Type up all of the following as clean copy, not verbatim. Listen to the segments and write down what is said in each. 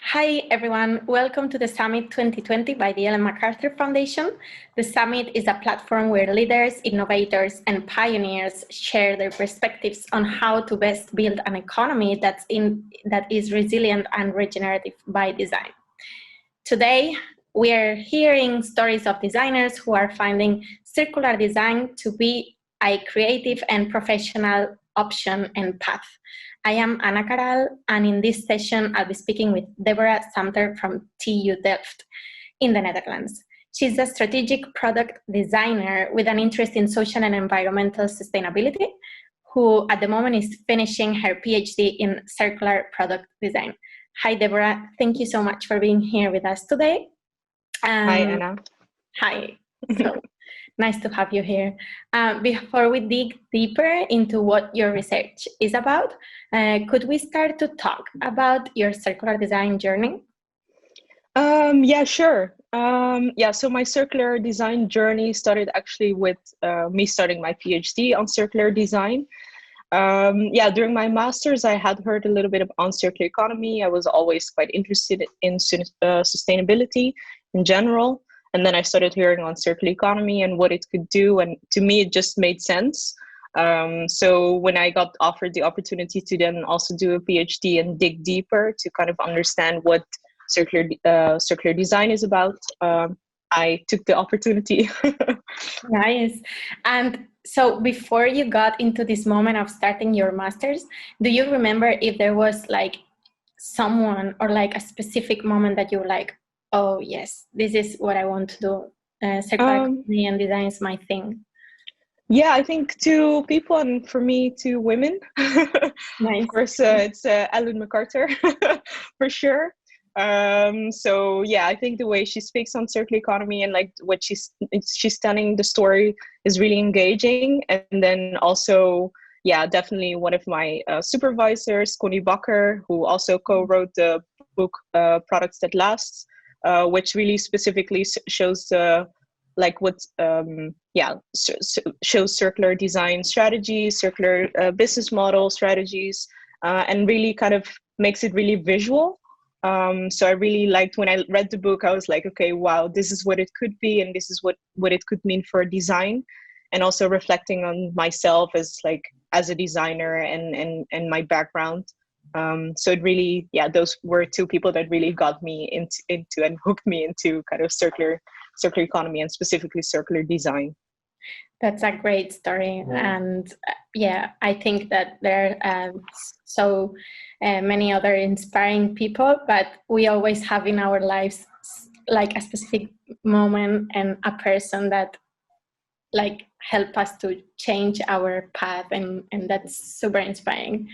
Hi, everyone. Welcome to the Summit 2020 by the MacArthur Foundation. The Summit is a platform where leaders, innovators, and pioneers share their perspectives on how to best build an economy that is resilient and regenerative by design. Today, we are hearing stories of designers who are finding circular design to be a creative and professional option and path. I am Anna Caral, and in this session, I'll be speaking with Deborah Samter from TU Delft in the Netherlands. She's a strategic product designer with an interest in social and environmental sustainability, who at the moment is finishing her PhD in circular product design. Hi, Deborah. Thank you so much for being here with us today. Hi, Anna. Hi. So nice to have you here. Before we dig deeper into what your research is about, could we start to talk about your circular design journey? Yeah, sure. So my circular design journey started actually with me starting my PhD on circular design. During my master's, I had heard a little bit on circular economy. I was always quite interested in sustainability in general. And then I started hearing on circular economy and what it could do. And to me, it just made sense. So when I got offered the opportunity to then also do a PhD and dig deeper to kind of understand what circular design is about, I took the opportunity. Nice. And so before you got into this moment of starting your master's, do you remember if there was like someone or like a specific moment that you were like, oh yes, this is what I want to do. Circular economy and design is my thing. Yeah, I think two people, and for me, two women. Nice. Of course, it's Ellen MacArthur for sure. I think the way she speaks on circular economy and like what she's telling the story is really engaging. And then also, definitely one of my supervisors, Connie Bakker, who also co-wrote the book Products That Last, which really specifically shows shows circular design strategies, circular business model strategies, and really kind of makes it really visual. So I really liked when I read the book, I was like, okay, wow, this is what it could be, and this is what it could mean for design, and also reflecting on myself as a designer and my background. So it really, those were two people that really got me into and hooked me into kind of circular economy and specifically circular design. That's a great story. And I think that there are so many other inspiring people, but we always have in our lives like a specific moment and a person that like help us to change our path, and that's super inspiring.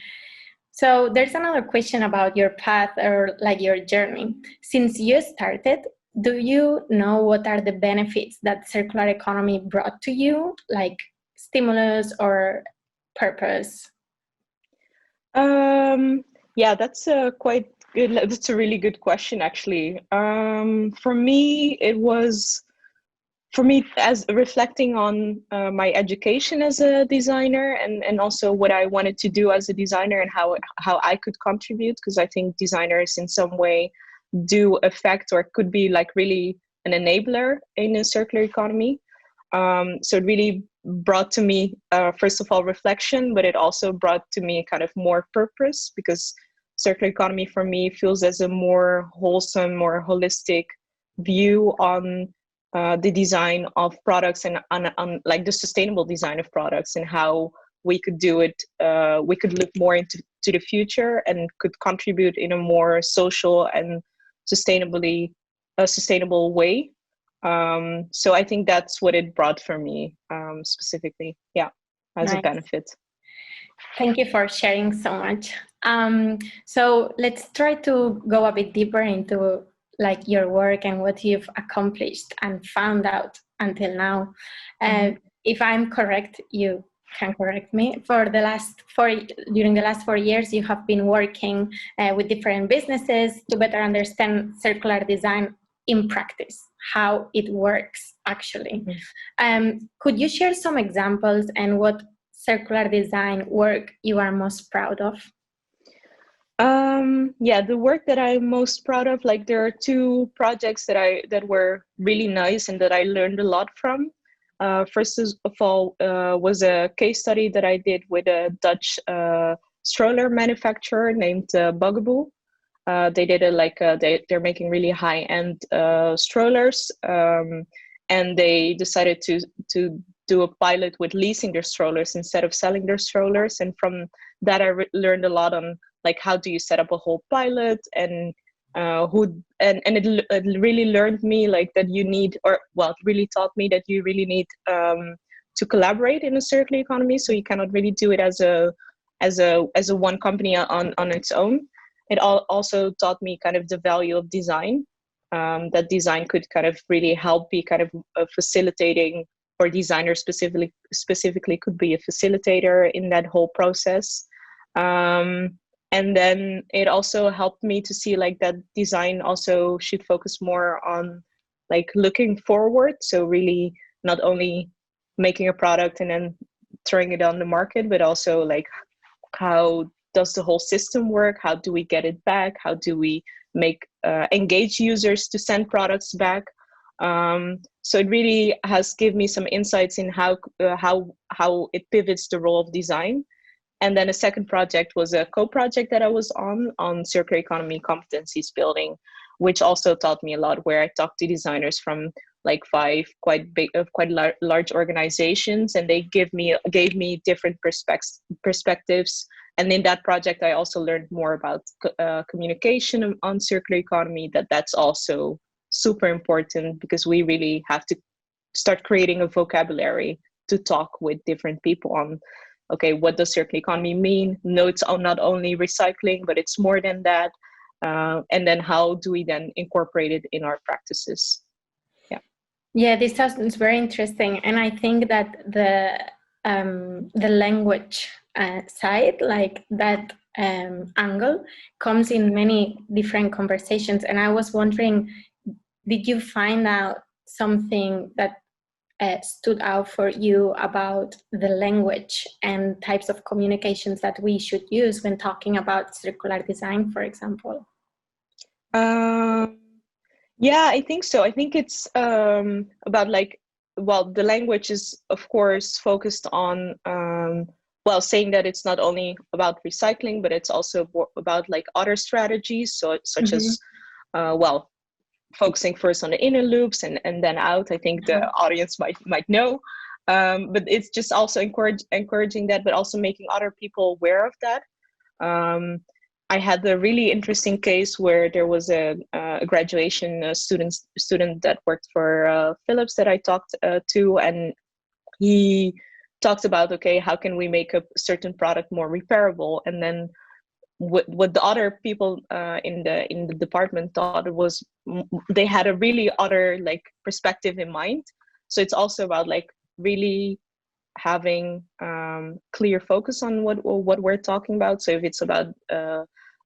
So there's another question about your path or like your journey. Since you started, do you know what are the benefits that circular economy brought to you, like stimulus or purpose? That's a really good question, actually. For me, as reflecting on my education as a designer and also what I wanted to do as a designer and how I could contribute, because I think designers in some way do affect or could be like really an enabler in a circular economy. So it really brought to me, first of all, reflection, but it also brought to me kind of more purpose, because circular economy for me feels as a more wholesome, more holistic view on the design of products and on like the sustainable design of products and how we could do it. We could look more into the future and could contribute in a more social and sustainable way. So I think that's what it brought for me specifically, as a benefit. Thank you for sharing so much. So let's try to go a bit deeper into like your work and what you've accomplished and found out until now. If I'm correct, you can correct me. During the last 4 years, you have been working with different businesses to better understand circular design in practice, how it works actually. Could you share some examples and what circular design work you are most proud of? Yeah, the work that I'm most proud of, like there are two projects that were really nice and that I learned a lot from. First of all, was a case study that I did with a Dutch stroller manufacturer named Bugaboo. They did they're making really high-end strollers, and they decided to do a pilot with leasing their strollers instead of selling their strollers. And from that, I learned a lot on like how do you set up a whole pilot, and it really learned me like that you need, or well, it really taught me that you really need to collaborate in a circular economy. So you cannot really do it as a one company on its own. It also taught me kind of the value of design. That design could kind of really help be kind of facilitating, or designer specifically could be a facilitator in that whole process. And then it also helped me to see like that design also should focus more on like looking forward. So really not only making a product and then throwing it on the market, but also like how does the whole system work? How do we get it back? How do we make engage users to send products back? So it really has given me some insights in how it pivots the role of design. And then a second project was a co-project that I was on circular economy competencies building, which also taught me a lot, where I talked to designers from like five quite large organizations, and they gave me different perspectives. And in that project, I also learned more about communication on circular economy. That's also super important, because we really have to start creating a vocabulary to talk with different people on, okay, what does circular economy mean? No, it's not only recycling, but it's more than that. And then how do we then incorporate it in our practices? Yeah, this sounds very interesting, and I think that the language side, like that angle, comes in many different conversations. And I was wondering, did you find out something that stood out for you about the language and types of communications that we should use when talking about circular design, for example? Yeah, I think so. I think it's about like, well, the language is of course focused on well, saying that it's not only about recycling, but it's also about like other strategies, so such as well, focusing first on the inner loops and then out. I think the audience might know, but it's just also encouraging that, but also making other people aware of that. I had a really interesting case where there was a graduation student that worked for Philips that I talked to, and he talked about, okay, how can we make a certain product more repairable? And then what the other people in the department thought it was, they had a really other like perspective in mind. So it's also about like really having clear focus on what we're talking about. So if it's about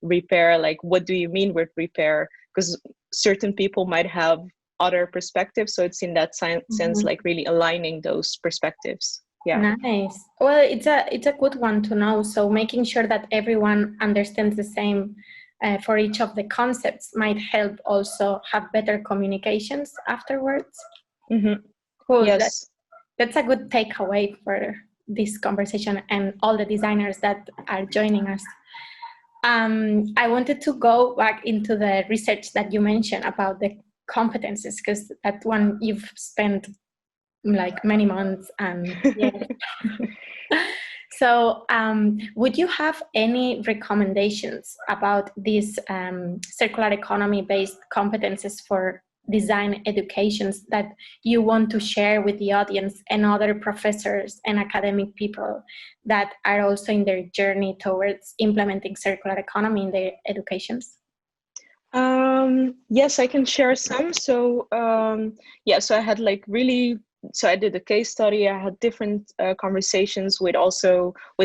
repair, like what do you mean with repair? Because certain people might have other perspectives, so it's in that sense like really aligning those perspectives. Yeah. Nice. Well, it's a good one to know. So making sure that everyone understands the same for each of the concepts might help also have better communications afterwards. Cool. Yes. That's a good takeaway for this conversation and all the designers that are joining us. I wanted to go back into the research that you mentioned about the competencies, because that one you've spent like many months and years. So would you have any recommendations about these circular economy based competences for design educations that you want to share with the audience and other professors and academic people that are also in their journey towards implementing circular economy in their educations? Yes, I can share some. So yeah, so I had like really, so I did a case study. I had different conversations with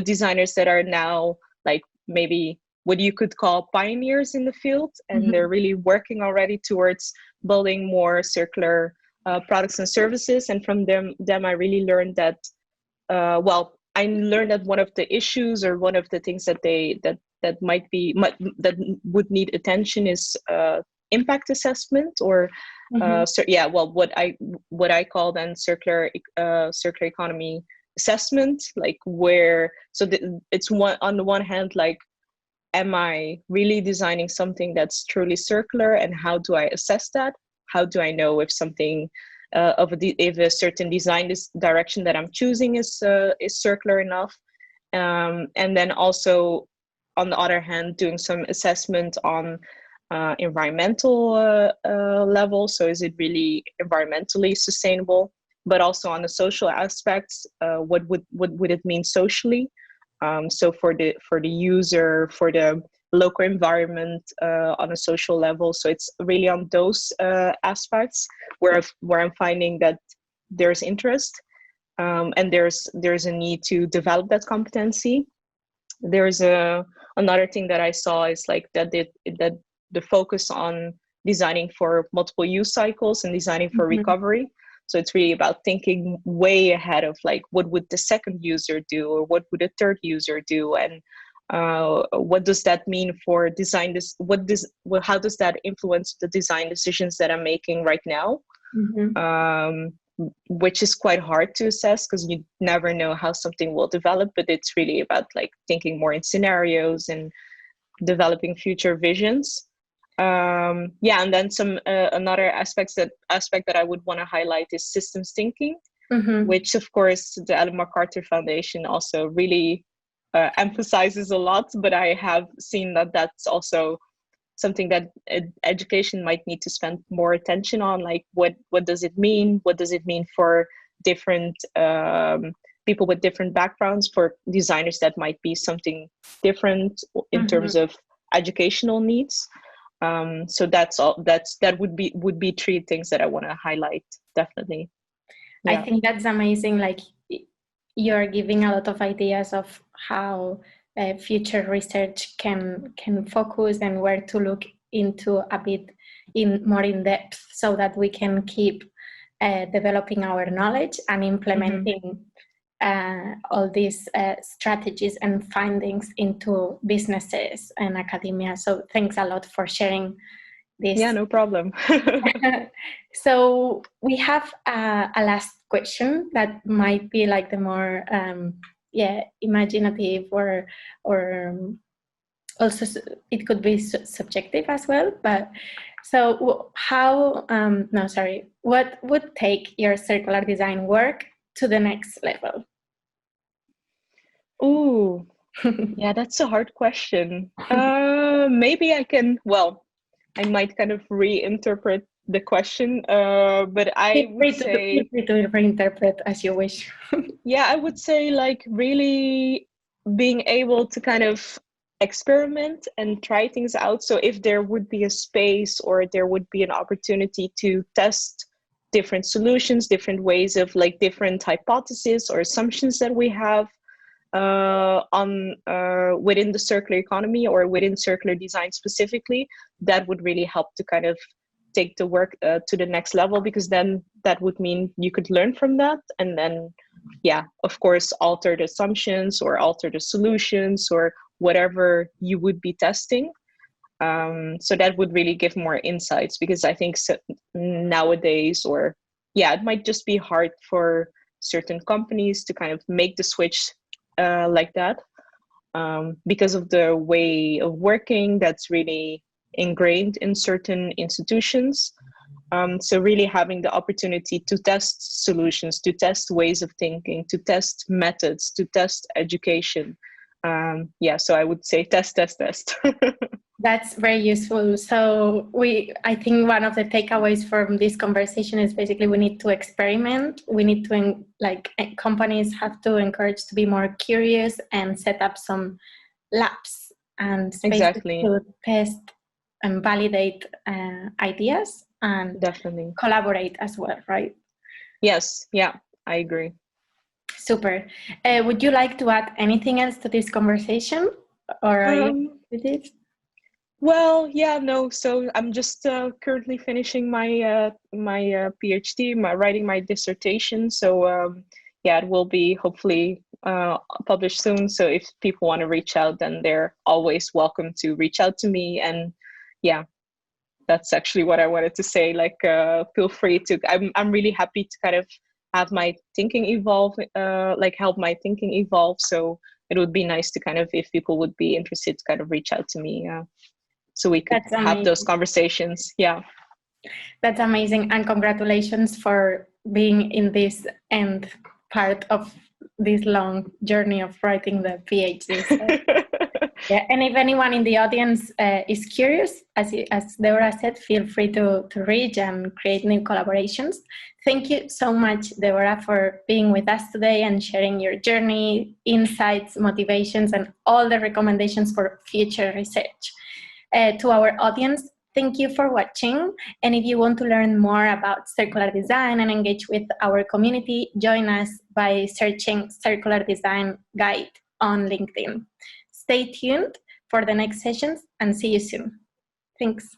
designers that are now like maybe what you could call pioneers in the field, and they're really working already towards building more circular products and services. And from them I really learned that well, I learned that one of the issues or one of the things that that that would need attention is impact assessment, or what I call then circular economy assessment, like where it's on the one hand, like, am I really designing something that's truly circular, and how do I assess that? How do I know if something if a certain design direction that I'm choosing is circular enough? And then also, on the other hand, doing some assessment on environmental level. So is it really environmentally sustainable? But also on the social aspects, what would it mean socially? So for the user, for the local environment, on a social level. So it's really on those aspects where I'm finding that there's interest, and there's a need to develop that competency. There's another thing that I saw is like that the focus on designing for multiple use cycles and designing for recovery. So it's really about thinking way ahead of, like, what would the second user do, or what would a third user do, and what does that mean for design? How does that influence the design decisions that I'm making right now? Which is quite hard to assess because you never know how something will develop. But it's really about, like, thinking more in scenarios and developing future visions. And then some another aspect that I would want to highlight is systems thinking, which of course the Ellen MacArthur Foundation also really emphasizes a lot. But I have seen that that's also something that education might need to spend more attention on. Like, what does it mean? What does it mean for different people with different backgrounds? For designers, that might be something different in terms of educational needs. So that would be three things that I want to highlight, definitely. I think that's amazing. Like, you're giving a lot of ideas of how future research can focus and where to look into a bit more in depth, so that we can keep developing our knowledge and implementing all these strategies and findings into businesses and academia. So thanks a lot for sharing this. Yeah, no problem. So we have a last question that might be like the more imaginative, or also it could be subjective as well. But so what would take your circular design work to the next level? Ooh, yeah, that's a hard question. Maybe I might kind of reinterpret the question, but I would say... Feel free to reinterpret as you wish. Yeah, I would say, like, really being able to kind of experiment and try things out. So if there would be a space, or there would be an opportunity to test different solutions, different ways of, like, different hypotheses or assumptions that we have within the circular economy or within circular design specifically, that would really help to kind of take the work to the next level, because then that would mean you could learn from that, and then of course alter the assumptions or alter the solutions or whatever you would be testing. So that would really give more insights, because I think nowadays, or it might just be hard for certain companies to kind of make the switch like that, because of the way of working that's really ingrained in certain institutions. So really having the opportunity to test solutions, to test ways of thinking, to test methods, to test education. So I would say test. That's very useful. So I think one of the takeaways from this conversation is basically we need to experiment. We need to, companies have to encourage to be more curious and set up some labs and spaces to test and validate ideas, and definitely collaborate as well, right? Yes, I agree. Super. Would you like to add anything else to this conversation, or are you with it? Well, no. So I'm just currently finishing my PhD, writing my dissertation. So it will be hopefully publish soon. So if people want to reach out, then they're always welcome to reach out to me. And yeah, that's actually what I wanted to say. Like, feel free to. I'm really happy to kind of have my thinking evolve, like help my thinking evolve. So it would be nice to kind of, if people would be interested, to kind of reach out to me, so we could have those conversations. Yeah. That's amazing, and congratulations for being in this end part of this long journey of writing the PhD. So, yeah, and if anyone in the audience is curious, as Deborah said, feel free to reach and create new collaborations. Thank you so much, Deborah, for being with us today and sharing your journey, insights, motivations, and all the recommendations for future research. To our audience, thank you for watching. And if you want to learn more about circular design and engage with our community, join us by searching Circular Design Guide on LinkedIn. Stay tuned for the next sessions and see you soon. Thanks.